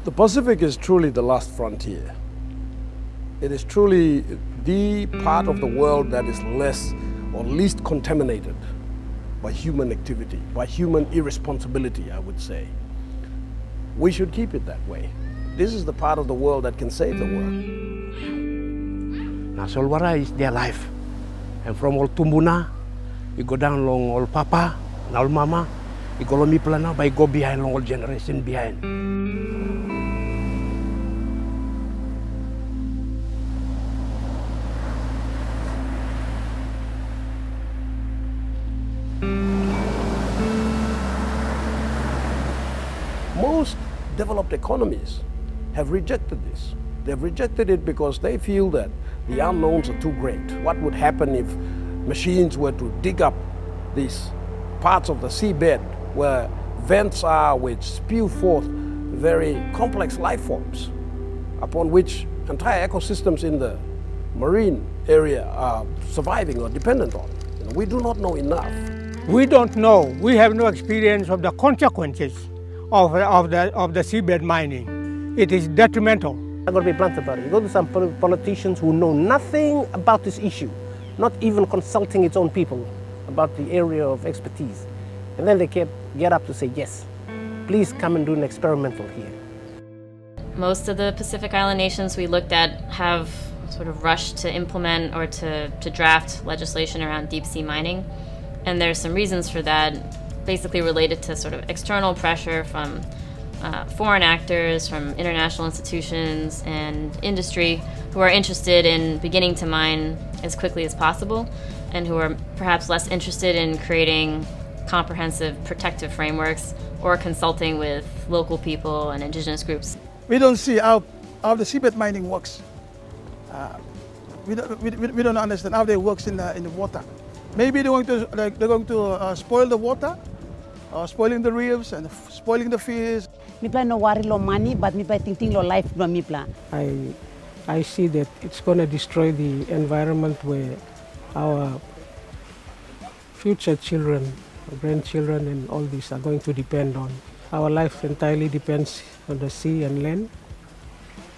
The Pacific is truly the last frontier. It is truly the part of the world that is less or least contaminated by human activity, by human irresponsibility, I would say. We should keep it that way. This is the part of the world that can save the world. Now, Solwara is their life. And from Old Tumbuna, you go down along Old Papa, and Old Mama, you go along Miplana, but you go behind long old generation behind. Most developed economies have rejected this. They've rejected it because they feel that the unknowns are too great. What would happen if machines were to dig up these parts of the seabed where vents are which spew forth very complex life forms upon which entire ecosystems in the marine area are surviving or dependent on? We do not know enough. We don't know. We have no experience of the consequences of the seabed mining. It is detrimental. I'm going to be blunt about it. You go to some politicians who know nothing about this issue, not even consulting its own people about the area of expertise. And then they get up to say, yes, please come and do an experimental here. Most of the Pacific Island nations we looked at have sort of rushed to implement or to draft legislation around deep sea mining. And there's some reasons for that, basically related to sort of external pressure from foreign actors, from international institutions and industry who are interested in beginning to mine as quickly as possible and who are perhaps less interested in creating comprehensive protective frameworks or consulting with local people and indigenous groups. We don't see how the seabed mining works. We don't understand how they works in the water. Maybe they're going to spoil the water, spoiling the reefs and spoiling the fish. Mipla no worry lo money, but mipla thinking lo life no mipla. I see that it's going to destroy the environment where our future children, grandchildren and all these are going to depend on. Our life entirely depends on the sea and land.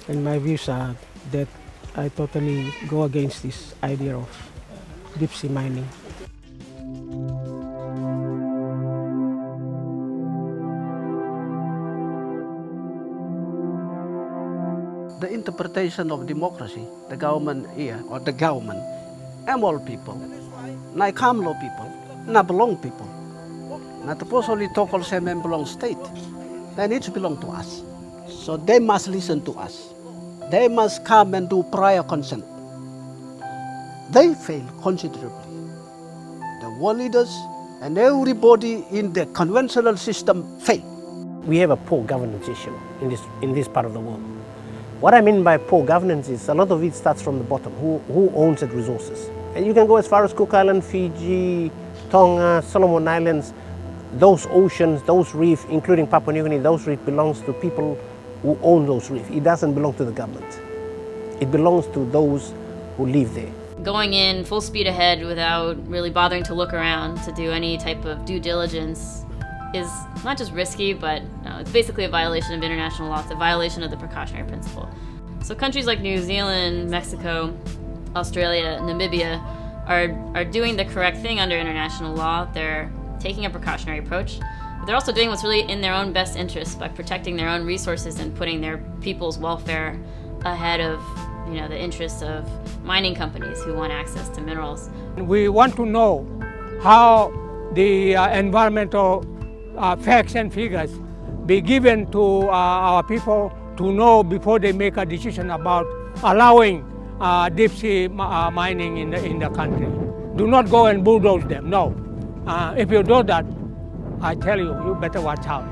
And my views are that I totally go against this idea of deep sea mining. The interpretation of democracy, the government here, or the government, am all people, na Kamlo people, na belong people. Na supposedly Tokol Semen belong state, then it belong to us. So they must listen to us. They must come and do prior consent. They fail considerably. The world leaders and everybody in the conventional system fail. We have a poor governance issue in this part of the world. What I mean by poor governance is a lot of it starts from the bottom. Who owns the resources? And you can go as far as Cook Island, Fiji, Tonga, Solomon Islands. Those oceans, those reefs, including Papua New Guinea, those reefs belongs to people who own those reefs. It doesn't belong to the government. It belongs to those who live there. Going in full speed ahead without really bothering to look around to do any type of due diligence is not just risky, but it's basically a violation of international law. It's a violation of the precautionary principle. So countries like New Zealand, Mexico, Australia, Namibia are doing the correct thing under international law. They're taking a precautionary approach. But they're also doing what's really in their own best interest by protecting their own resources and putting their people's welfare ahead of the interests of mining companies who want access to minerals. We want to know how the environmental facts and figures be given to our people to know before they make a decision about allowing deep sea mining in the country. Do not go and bulldoze them, no. If you do that, I tell you, you better watch out.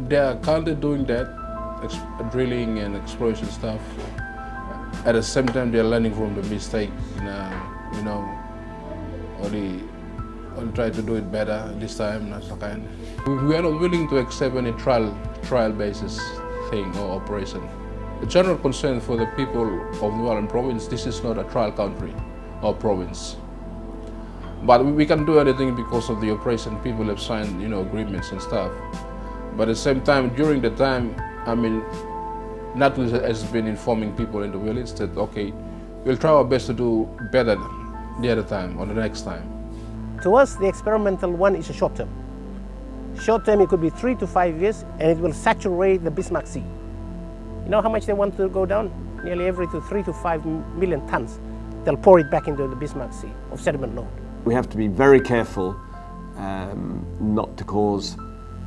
They are currently doing that, drilling and exploration stuff. At the same time, they are learning from the mistake, or try to do it better this time, not so kind. We are not willing to accept any trial basis thing or operation. The general concern for the people of New Ireland province, this is not a trial country. or province. But we can't do anything because of the oppression. People have signed, agreements and stuff. But at the same time, during the time, Nautilus has been informing people in the village that, okay, we'll try our best to do better the other time or the next time. To us, the experimental one is a short term. Short term, it could be 3 to 5 years, and it will saturate the Bismarck Sea. You know how much they want to go down? Nearly every 3 to 5 million tons. They'll pour it back into the Bismarck Sea of sediment load. We have to be very careful not to cause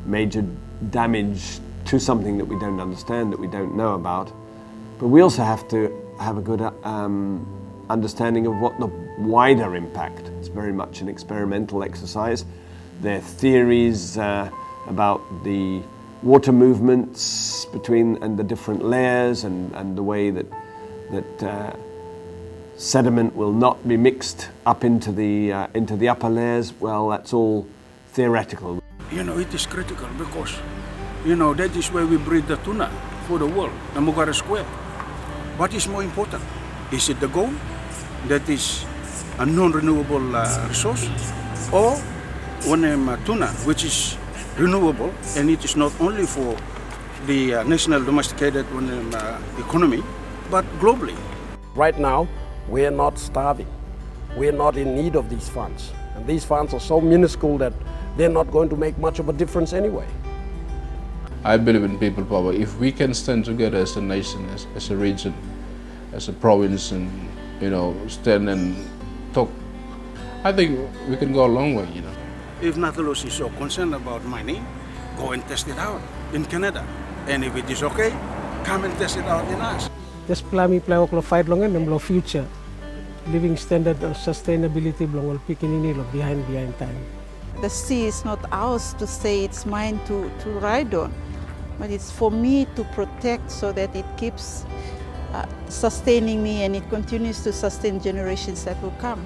major damage to something that we don't understand, that we don't know about. But we also have to have a good understanding of what the wider impact. It's very much an experimental exercise. There are theories about the water movements between and the different layers and the way that sediment will not be mixed up into the upper layers. Well, that's all theoretical. It is critical because, that is where we breed the tuna for the world, the Mugara Square. What is more important? Is it the gold that is a non-renewable resource, or tuna, which is renewable, and it is not only for the national domesticated economy, but globally. Right now, we are not starving. We are not in need of these funds. And these funds are so minuscule that they're not going to make much of a difference anyway. I believe in people power. If we can stand together as a nation, as a region, as a province, and stand and talk, I think we can go a long way. If Nautilus is so concerned about mining, go and test it out in Canada. And if it is okay, come and test it out in us. Just plami play fight long and future living standard of sustainability belong pikinini behind time. The sea is not ours to say it's mine to ride on, but it's for me to protect so that it keeps sustaining me and it continues to sustain generations that will come.